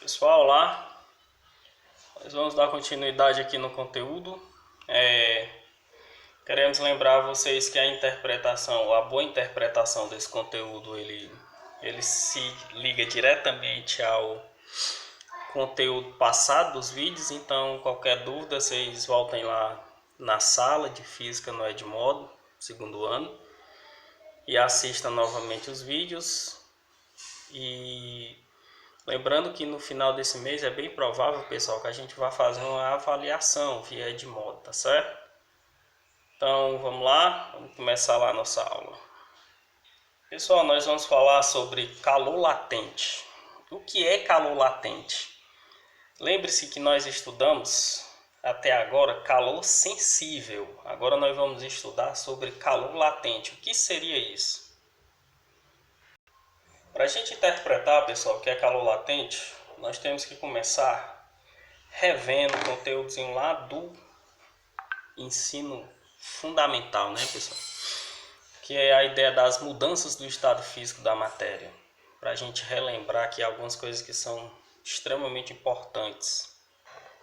Pessoal, olá! Nós vamos dar continuidade aqui no conteúdo. Queremos lembrar vocês que a boa interpretação desse conteúdo, ele se liga diretamente ao conteúdo passado dos vídeos. Então, qualquer dúvida, vocês voltem lá na sala de Física no Edmodo, segundo ano, e assistam novamente os vídeos. E lembrando que no final desse mês é bem provável, pessoal, que a gente vai fazer uma avaliação via Edmodo, tá certo? Então vamos lá, vamos começar lá a nossa aula. Pessoal, nós vamos falar sobre calor latente. O que é calor latente? Lembre-se que nós estudamos até agora calor sensível. Agora nós vamos estudar sobre calor latente. O que seria isso? Para a gente interpretar, pessoal, o que é calor latente, nós temos que começar revendo conteúdos lá do ensino fundamental, né, pessoal? Que é a ideia das mudanças do estado físico da matéria. Para a gente relembrar aqui algumas coisas que são extremamente importantes.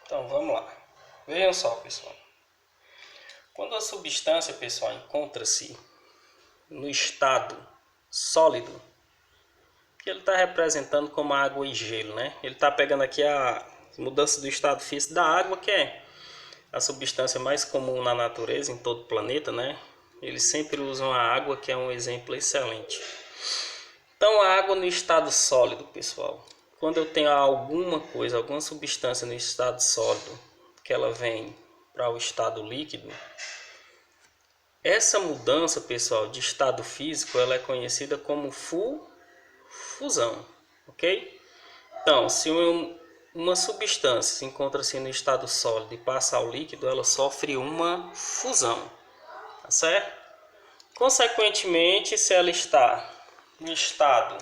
Então, vamos lá. Vejam só, pessoal. Quando a substância, pessoal, encontra-se no estado sólido, que ele está representando como água e gelo, né? Ele está pegando aqui a mudança do estado físico da água, que é a substância mais comum na natureza, em todo o planeta, né? Eles sempre usam a água, que é um exemplo excelente. Então, a água no estado sólido, pessoal. Quando eu tenho alguma substância no estado sólido, que ela vem para o estado líquido, essa mudança, pessoal, de estado físico, ela é conhecida como fusão, ok? Então, se uma substância se encontra-se no estado sólido e passa ao líquido, ela sofre uma fusão, tá certo? Consequentemente, se ela está no estado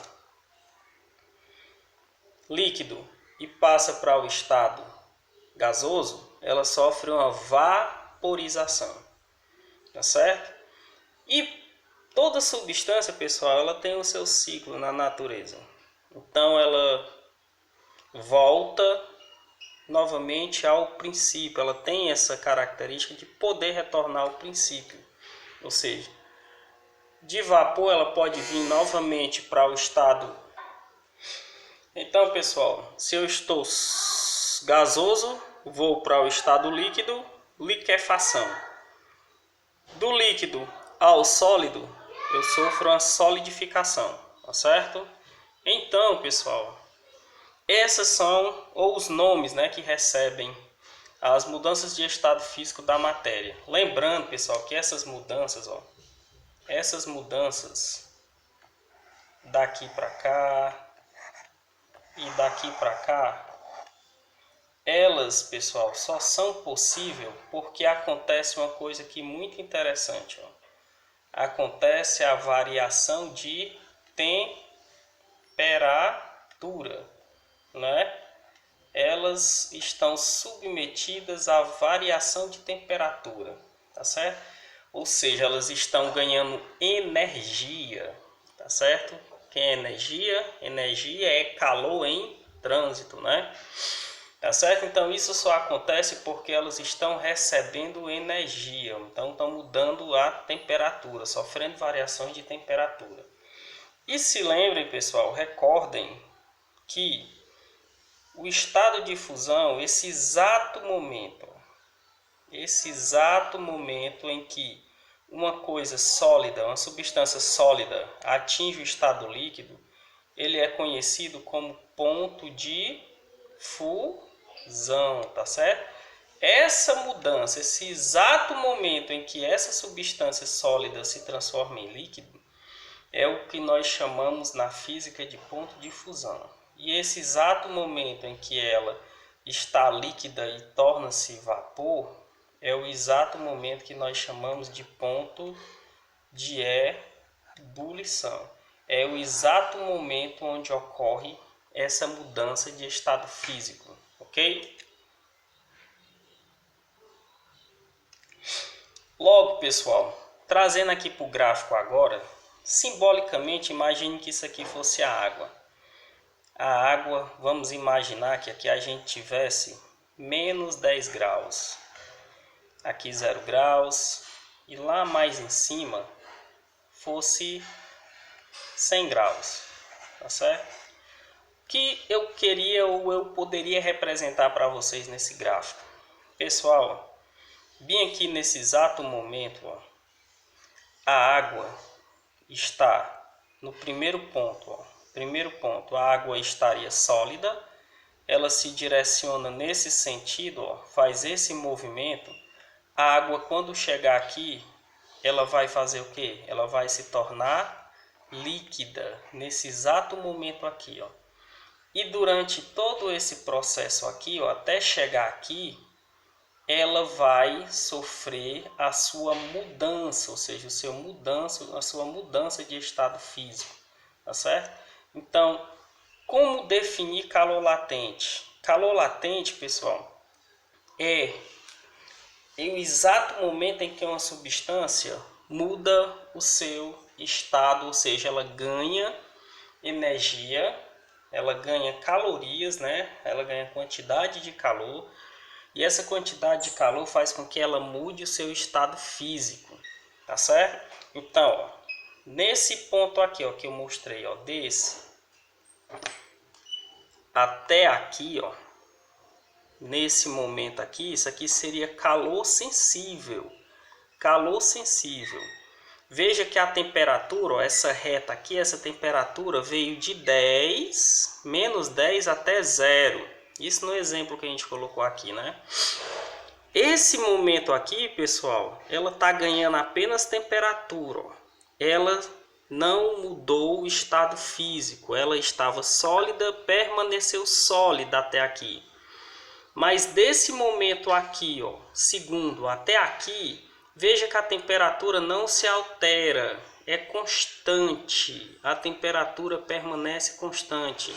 líquido e passa para o estado gasoso, ela sofre uma vaporização, tá certo? E toda substância, pessoal, ela tem o seu ciclo na natureza. Então ela volta novamente ao princípio. Ela tem essa característica de poder retornar ao princípio. Ou seja, de vapor ela pode vir novamente para o estado. Então, pessoal, se eu estou gasoso, vou para o estado líquido, liquefação. Do líquido ao sólido, eu sofro uma solidificação, tá certo? Então, pessoal, essas são os nomes, né, que recebem as mudanças de estado físico da matéria. Lembrando, pessoal, que essas mudanças daqui para cá e daqui para cá, elas, pessoal, só são possíveis porque acontece uma coisa aqui muito interessante, ó. Acontece a variação de temperatura, né? Elas estão submetidas à variação de temperatura, tá certo? Ou seja, elas estão ganhando energia, tá certo? Que é energia? Energia é calor em trânsito, né? Tá certo? Então isso só acontece porque elas estão recebendo energia, então estão mudando a temperatura, sofrendo variações de temperatura. E se lembrem, pessoal, recordem que o estado de fusão, esse exato momento em que uma coisa sólida, uma substância sólida atinge o estado líquido, ele é conhecido como ponto de fusão, tá certo? Essa mudança, esse exato momento em que essa substância sólida se transforma em líquido, é o que nós chamamos na física de ponto de fusão. E esse exato momento em que ela está líquida e torna-se vapor, é o exato momento que nós chamamos de ponto de ebulição. É o exato momento onde ocorre essa mudança de estado físico, ok? Logo, pessoal, trazendo aqui para o gráfico agora, simbolicamente, imagine que isso aqui fosse a água. a água, vamos imaginar que aqui a gente tivesse menos 10 graus, aqui 0 graus, e lá mais em cima fosse 100 graus, tá certo? O que eu queria ou eu poderia representar para vocês nesse gráfico? Pessoal, bem aqui nesse exato momento, ó, a água está no primeiro ponto, ó. Primeiro ponto, a água estaria sólida, ela se direciona nesse sentido, ó, faz esse movimento. A água, quando chegar aqui, ela vai fazer o quê? Ela vai se tornar líquida nesse exato momento aqui, ó. E durante todo esse processo aqui, ó, até chegar aqui, ela vai sofrer a sua mudança, ou seja, a sua mudança de estado físico, tá certo? Então, como definir calor latente? Calor latente, pessoal, é o exato momento em que uma substância muda o seu estado, ou seja, ela ganha energia, ela ganha calorias, né? Ela ganha quantidade de calor, e essa quantidade de calor faz com que ela mude o seu estado físico, tá certo? Então, ó, nesse ponto aqui, ó, que eu mostrei, ó, desse até aqui, ó, nesse momento aqui, isso aqui seria calor sensível. Calor sensível. Veja que a temperatura, ó, essa reta aqui, essa temperatura veio de 10, menos 10 até 0. Isso no exemplo que a gente colocou aqui, né? Esse momento aqui, pessoal, ela está ganhando apenas temperatura, ó. Ela não mudou o estado físico, ela estava sólida, permaneceu sólida até aqui. Mas desse momento aqui, ó, segundo até aqui, veja que a temperatura não se altera, é constante, a temperatura permanece constante,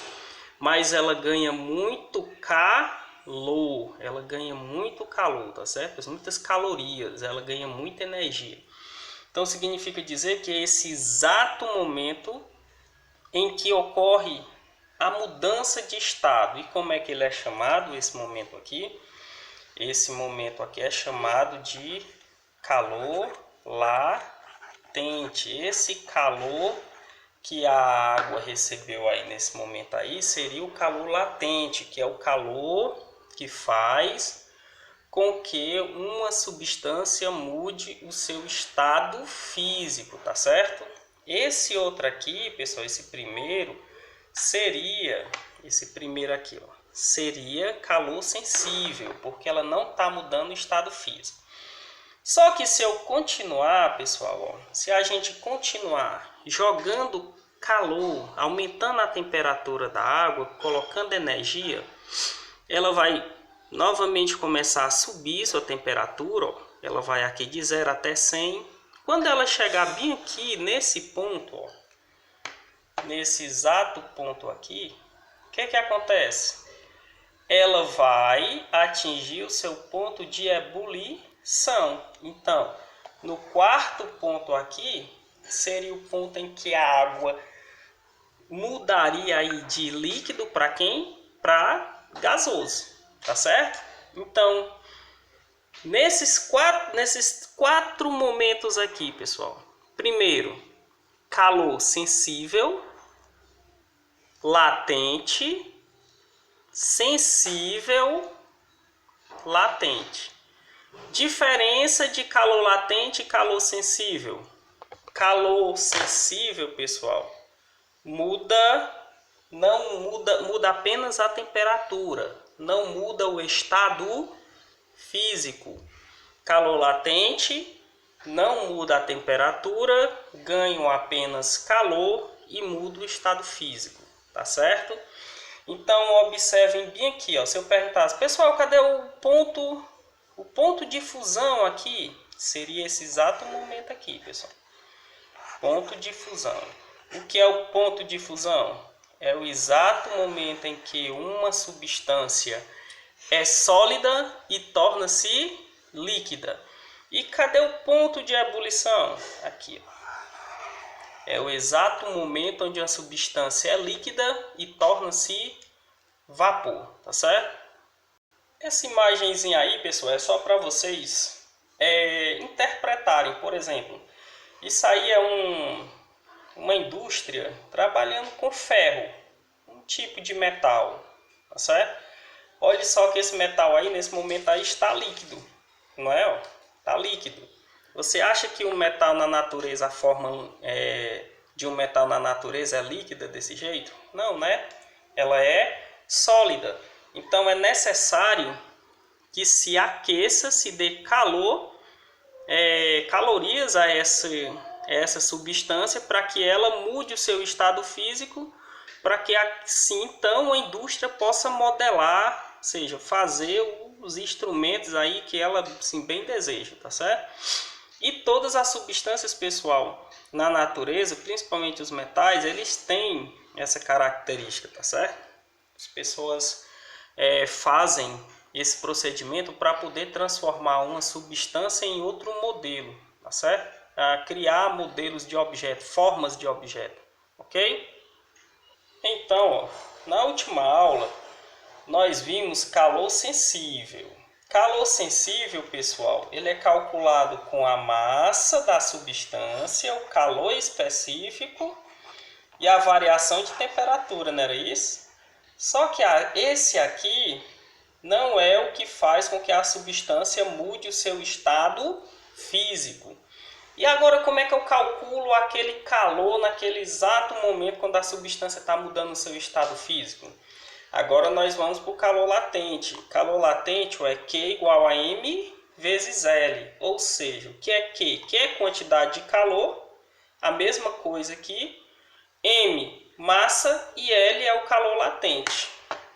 mas ela ganha muito calor, tá certo? Muitas calorias, ela ganha muita energia. Então significa dizer que esse exato momento em que ocorre a mudança de estado, e como é que ele é chamado, esse momento aqui? Esse momento aqui é chamado de calor latente. Esse calor que a água recebeu aí nesse momento aí seria o calor latente, que é o calor que faz com que uma substância mude o seu estado físico, tá certo? Esse outro aqui, pessoal, esse primeiro aqui, ó, seria calor sensível, porque ela não está mudando o estado físico. Só que se eu continuar, pessoal, ó, se a gente continuar jogando calor, aumentando a temperatura da água, colocando energia, ela vai novamente começar a subir sua temperatura, ó. Ela vai aqui de 0 até 100. Quando ela chegar bem aqui nesse ponto, ó, nesse exato ponto aqui, o que que acontece? Ela vai atingir o seu ponto de ebulição. Então, no quarto ponto aqui, seria o ponto em que a água mudaria aí de líquido para quem? Para gasoso. Tá certo? Então, nesses quatro momentos aqui, pessoal. Primeiro, calor sensível, latente, sensível, latente. Diferença de calor latente e calor sensível. Calor sensível, pessoal, muda apenas a temperatura. Não muda o estado físico. Calor latente não muda a temperatura, ganham apenas calor e muda o estado físico, tá certo? Então observem bem aqui, ó, se eu perguntasse, pessoal, cadê o ponto de fusão aqui? Seria esse exato momento aqui, pessoal. Ponto de fusão. O que é o ponto de fusão? É o exato momento em que uma substância é sólida e torna-se líquida. E cadê o ponto de ebulição? Aqui, ó. É o exato momento onde a substância é líquida e torna-se vapor, tá certo? Essa imagenzinha aí, pessoal, é só para vocês interpretarem. Por exemplo, isso aí é uma indústria trabalhando com ferro, um tipo de metal, tá certo? Olha só que esse metal aí, nesse momento aí, está líquido, não é? Está líquido. Você acha que um metal na natureza, a forma de um metal na natureza é líquida desse jeito? Não, né? Ela é sólida. Então é necessário que se aqueça, se dê calor, calorias a essa substância para que ela mude o seu estado físico, para que assim então a indústria possa modelar, ou seja, fazer os instrumentos aí que ela assim, bem deseja, tá certo? E todas as substâncias, pessoal, na natureza, principalmente os metais, eles têm essa característica, tá certo? As pessoas fazem esse procedimento para poder transformar uma substância em outro modelo, tá certo? Criar modelos de objeto, formas de objeto, ok? Então, ó, na última aula, nós vimos calor sensível. Calor sensível, pessoal, ele é calculado com a massa da substância, o calor específico e a variação de temperatura, não era isso? Só que esse aqui não é o que faz com que a substância mude o seu estado físico. E agora como é que eu calculo aquele calor naquele exato momento quando a substância está mudando o seu estado físico? Agora nós vamos para o calor latente. Calor latente é Q igual a M vezes L. Ou seja, o que é Q? Q é quantidade de calor, a mesma coisa que M, massa, e L é o calor latente.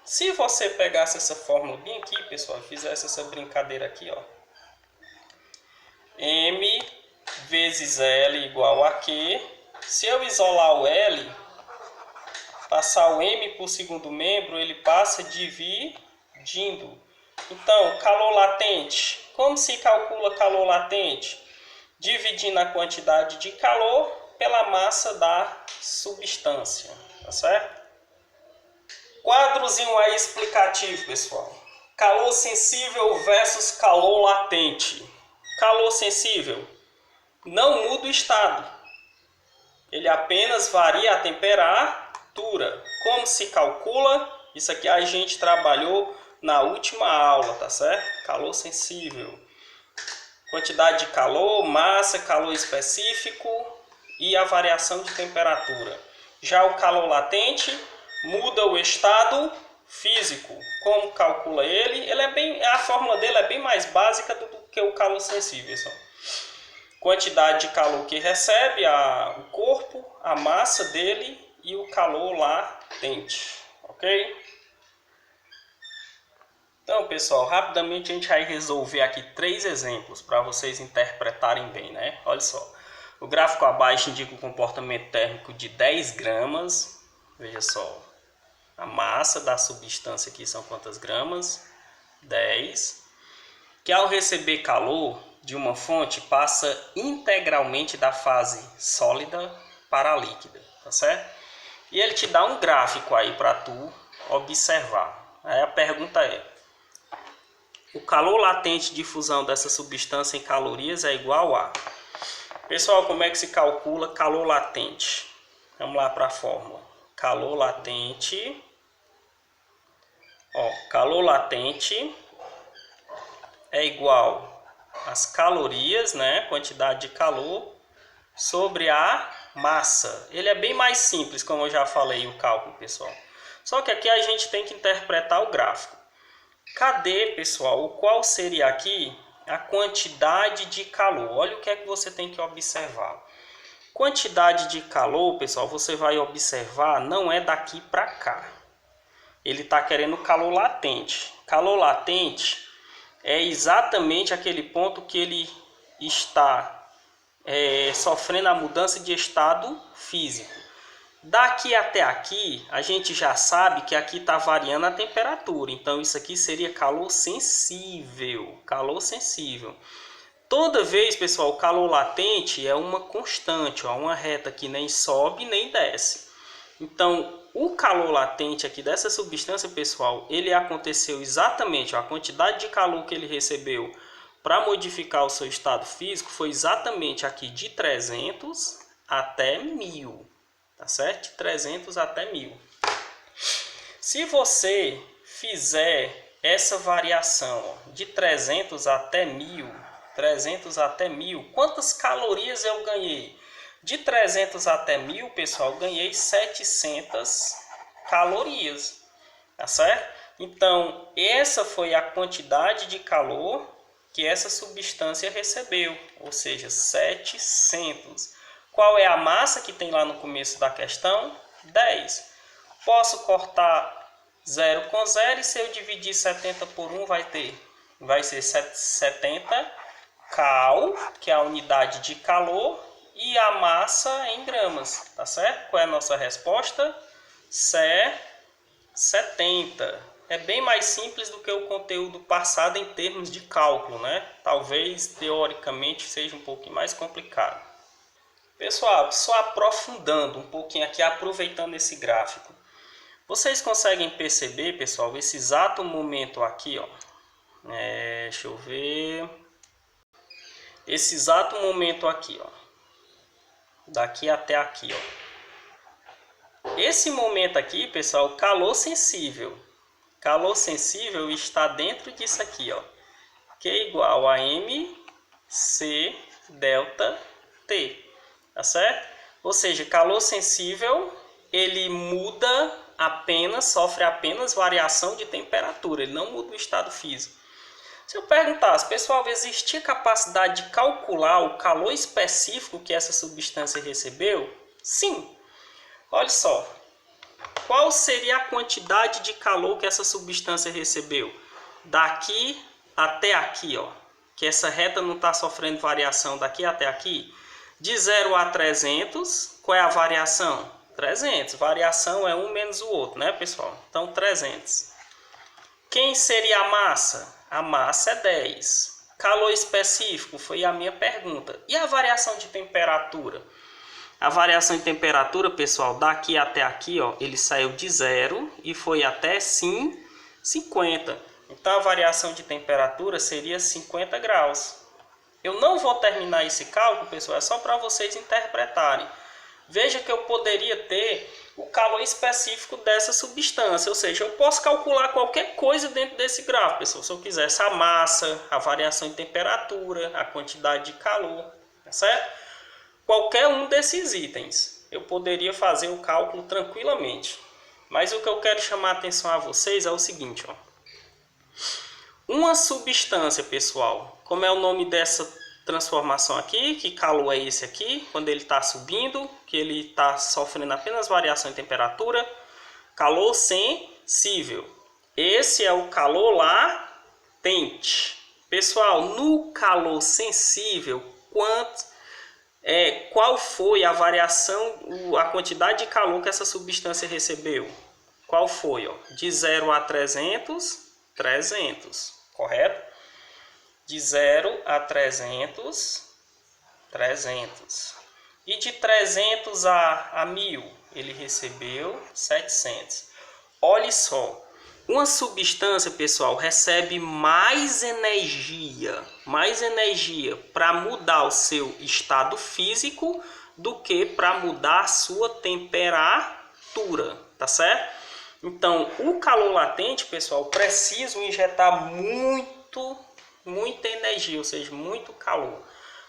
Se você pegasse essa fórmula bem aqui, pessoal, fizesse essa brincadeira aqui, ó. M vezes L igual a Q. Se eu isolar o L, passar o M por segundo membro, ele passa dividindo. Então, calor latente. Como se calcula calor latente? Dividindo a quantidade de calor pela massa da substância, tá certo? Quadrozinho aí explicativo, pessoal. Calor sensível versus calor latente. Calor sensível não muda o estado. Ele apenas varia a temperatura. Como se calcula? Isso aqui a gente trabalhou na última aula, tá certo? Calor sensível. Quantidade de calor, massa, calor específico e a variação de temperatura. Já o calor latente muda o estado físico. Como calcula ele? A fórmula dele é bem mais básica do que o calor sensível. Só. Quantidade de calor que recebe o corpo, a massa dele e o calor latente. Ok? Então, pessoal, rapidamente a gente vai resolver aqui 3 exemplos para vocês interpretarem bem, né? Olha só. O gráfico abaixo indica o comportamento térmico de 10 gramas. Veja só. A massa da substância aqui são quantas gramas? 10. Que ao receber calor de uma fonte passa integralmente da fase sólida para a líquida, tá certo? E ele te dá um gráfico aí para tu observar. Aí a pergunta é: o calor latente de fusão dessa substância em calorias é igual a... Pessoal, como é que se calcula calor latente? Vamos lá para a fórmula. Calor latente... calor latente é igual às calorias, né? Quantidade de calor sobre a massa. Ele é bem mais simples, como eu já falei, o cálculo, pessoal. Só que aqui a gente tem que interpretar o gráfico. Cadê, pessoal? Qual seria aqui a quantidade de calor? Olha o que é que você tem que observar. Quantidade de calor, pessoal, você vai observar, não é daqui para cá. Ele está querendo calor latente. Calor latente é exatamente aquele ponto que ele está sofrendo a mudança de estado físico. Daqui até aqui, a gente já sabe que aqui está variando a temperatura. Então, isso aqui seria calor sensível. Calor sensível. Toda vez, pessoal, o calor latente é uma constante, ó, uma reta que nem sobe nem desce. Então, o calor latente aqui dessa substância, pessoal, ele aconteceu exatamente, ó, a quantidade de calor que ele recebeu para modificar o seu estado físico foi exatamente aqui de 300 até 1000, tá certo? De 300 até 1000. Se você fizer essa variação, ó, de 300 até 1000, quantas calorias eu ganhei? De 300 até 1000, pessoal, ganhei 700 calorias, tá certo? Então, essa foi a quantidade de calor que essa substância recebeu, ou seja, 700. Qual é a massa que tem lá no começo da questão? 10. Posso cortar 0 com 0 e se eu dividir 70 por 1 vai ser 70 cal, que é a unidade de calor, e a massa em gramas, tá certo? Qual é a nossa resposta? 70. É bem mais simples do que o conteúdo passado em termos de cálculo, né? Talvez teoricamente seja um pouquinho mais complicado. Pessoal, só aprofundando um pouquinho aqui, aproveitando esse gráfico. Vocês conseguem perceber, pessoal, esse exato momento aqui, ó. Deixa eu ver. Esse exato momento aqui, ó. Daqui até aqui, ó. Esse momento aqui, pessoal, calor sensível. Calor sensível está dentro disso aqui, ó. Que é igual a MC delta T. Tá certo? Ou seja, calor sensível, ele muda apenas, sofre apenas variação de temperatura. Ele não muda o estado físico. Se eu perguntasse, pessoal, existia capacidade de calcular o calor específico que essa substância recebeu? Sim. Olha só. Qual seria a quantidade de calor que essa substância recebeu? Daqui até aqui, ó. Que essa reta não está sofrendo variação daqui até aqui. De 0 a 300, qual é a variação? 300. Variação é um menos o outro, né, pessoal? Então, 300. Quem seria a massa? A massa é 10. Calor específico foi a minha pergunta. E a variação de temperatura? A variação de temperatura, pessoal, daqui até aqui, ó, ele saiu de 0 e foi até 50. Então, a variação de temperatura seria 50 graus. Eu não vou terminar esse cálculo, pessoal, é só para vocês interpretarem. Veja que eu poderia ter o calor específico dessa substância, ou seja, eu posso calcular qualquer coisa dentro desse gráfico, pessoal, se eu quisesse a massa, a variação de temperatura, a quantidade de calor, tá certo? Qualquer um desses itens, eu poderia fazer o cálculo tranquilamente. Mas o que eu quero chamar a atenção a vocês é o seguinte, ó. Uma substância, pessoal, como é o nome dessa transformação aqui, que calor é esse aqui, quando ele está subindo, que ele está sofrendo apenas variação de temperatura, calor sensível. Esse é o calor latente. Pessoal, no calor sensível, qual foi a variação, a quantidade de calor que essa substância recebeu? Qual foi? Ó? De 0 a 300, 300, correto? De 0 a 300, 300. E de 300 a 1000, ele recebeu 700. Olha só, uma substância, pessoal, recebe mais energia para mudar o seu estado físico do que para mudar a sua temperatura, tá certo? Então, o calor latente, pessoal, precisa injetar muita energia, ou seja, muito calor,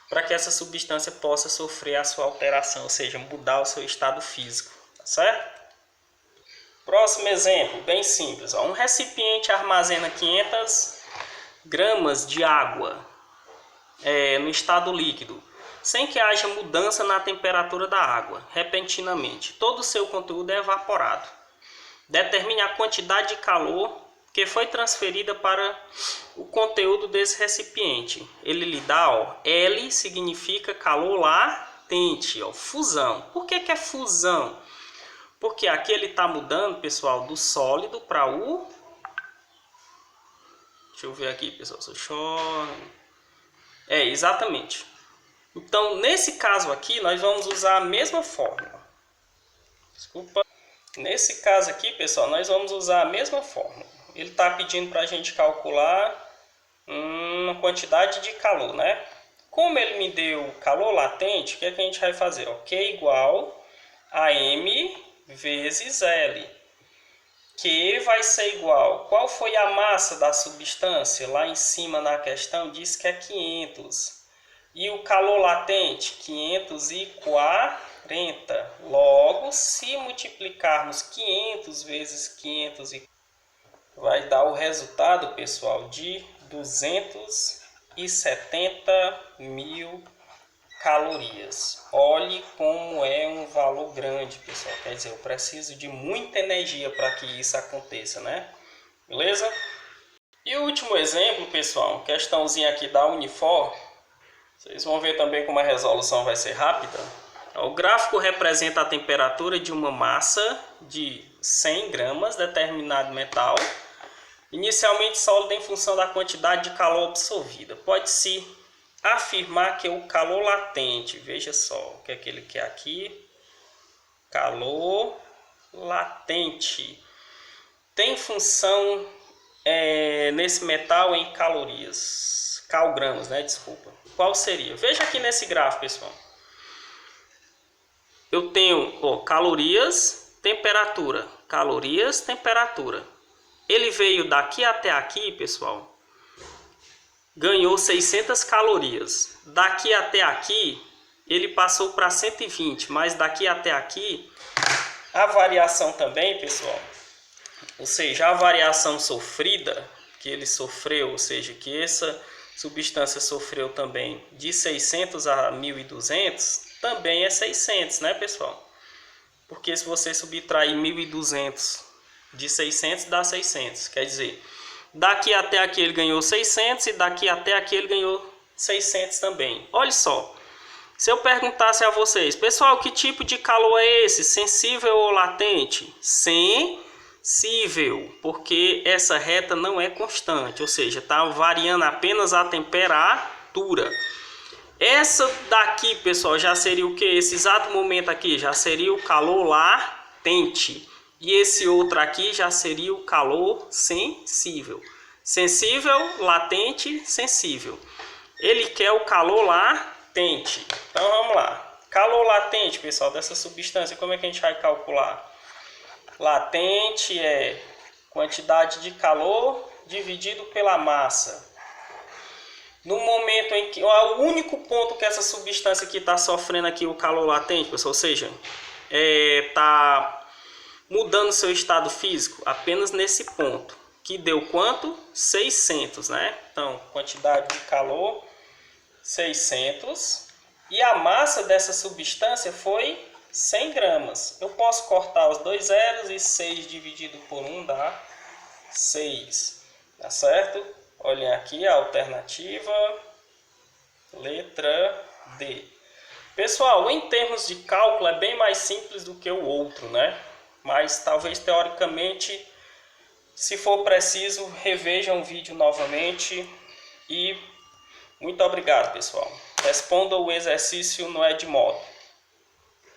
para que essa substância possa sofrer a sua alteração, ou seja, mudar o seu estado físico, tá certo? Próximo exemplo, bem simples. Ó. Um recipiente armazena 500 gramas de água no estado líquido, sem que haja mudança na temperatura da água, repentinamente. Todo o seu conteúdo é evaporado. Determine a quantidade de calor que foi transferida para o conteúdo desse recipiente. Ele lhe dá, ó, L significa calor latente, ó, fusão. Por que é fusão? Porque aqui ele está mudando, pessoal, do sólido para o... Deixa eu ver aqui, pessoal. Exatamente. Então, nesse caso aqui, nós vamos usar a mesma fórmula. Desculpa. Nesse caso aqui, pessoal, nós vamos usar a mesma fórmula. Ele está pedindo para a gente calcular uma quantidade de calor, né? Como ele me deu calor latente, o que é que a gente vai fazer? Q igual a M vezes L. Q vai ser igual. Qual foi a massa da substância? Lá em cima na questão diz que é 500. E o calor latente? 540. Logo, se multiplicarmos 500 vezes 500, vai dar o resultado, pessoal, de 270 mil calorias. Olhe como é um valor grande, pessoal. Quer dizer, eu preciso de muita energia para que isso aconteça, né? Beleza? E o último exemplo, pessoal, questãozinha aqui da Unifor. Vocês vão ver também como a resolução vai ser rápida. O gráfico representa a temperatura de uma massa de 100 gramas, determinado metal, inicialmente sólida em função da quantidade de calor absorvida. Pode-se afirmar que o calor latente, veja só o que é que ele quer aqui, calor latente, tem função nesse metal em calorias, calgramas, né? Desculpa. Qual seria? Veja aqui nesse gráfico, pessoal. Eu tenho calorias, temperatura, calorias, temperatura. Ele veio daqui até aqui, pessoal, ganhou 600 calorias. Daqui até aqui, ele passou para 120, mas daqui até aqui, a variação também, pessoal, ou seja, a variação sofrida, que ele sofreu, ou seja, que essa substância sofreu também de 600 a 1200, também é 600, né, pessoal? Porque se você subtrair 1200 de 600, dá 600. Quer dizer, daqui até aqui ele ganhou 600 e daqui até aqui ele ganhou 600 também. Olha só, se eu perguntasse a vocês, pessoal, que tipo de calor é esse? Sensível ou latente? Sensível, porque essa reta não é constante, ou seja, está variando apenas a temperatura. Essa daqui, pessoal, já seria o que? Esse exato momento aqui já seria o calor latente. E esse outro aqui já seria o calor sensível. Sensível, latente, sensível. Ele quer o calor latente. Então vamos lá. Calor latente, pessoal, dessa substância, como é que a gente vai calcular? Latente é quantidade de calor dividido pela massa. No momento em que o único ponto que essa substância aqui está sofrendo aqui o calor latente, pessoal, ou seja, está mudando seu estado físico apenas nesse ponto, que deu quanto? 600, né? Então, quantidade de calor 600 e a massa dessa substância foi 100 gramas. Eu posso cortar os dois zeros e 6 dividido por 1 dá 6, tá certo? Olhem aqui a alternativa, letra D. Pessoal, em termos de cálculo é bem mais simples do que o outro, né? Mas talvez teoricamente, se for preciso, revejam o vídeo novamente. E muito obrigado, pessoal. Responda o exercício no Edmodo.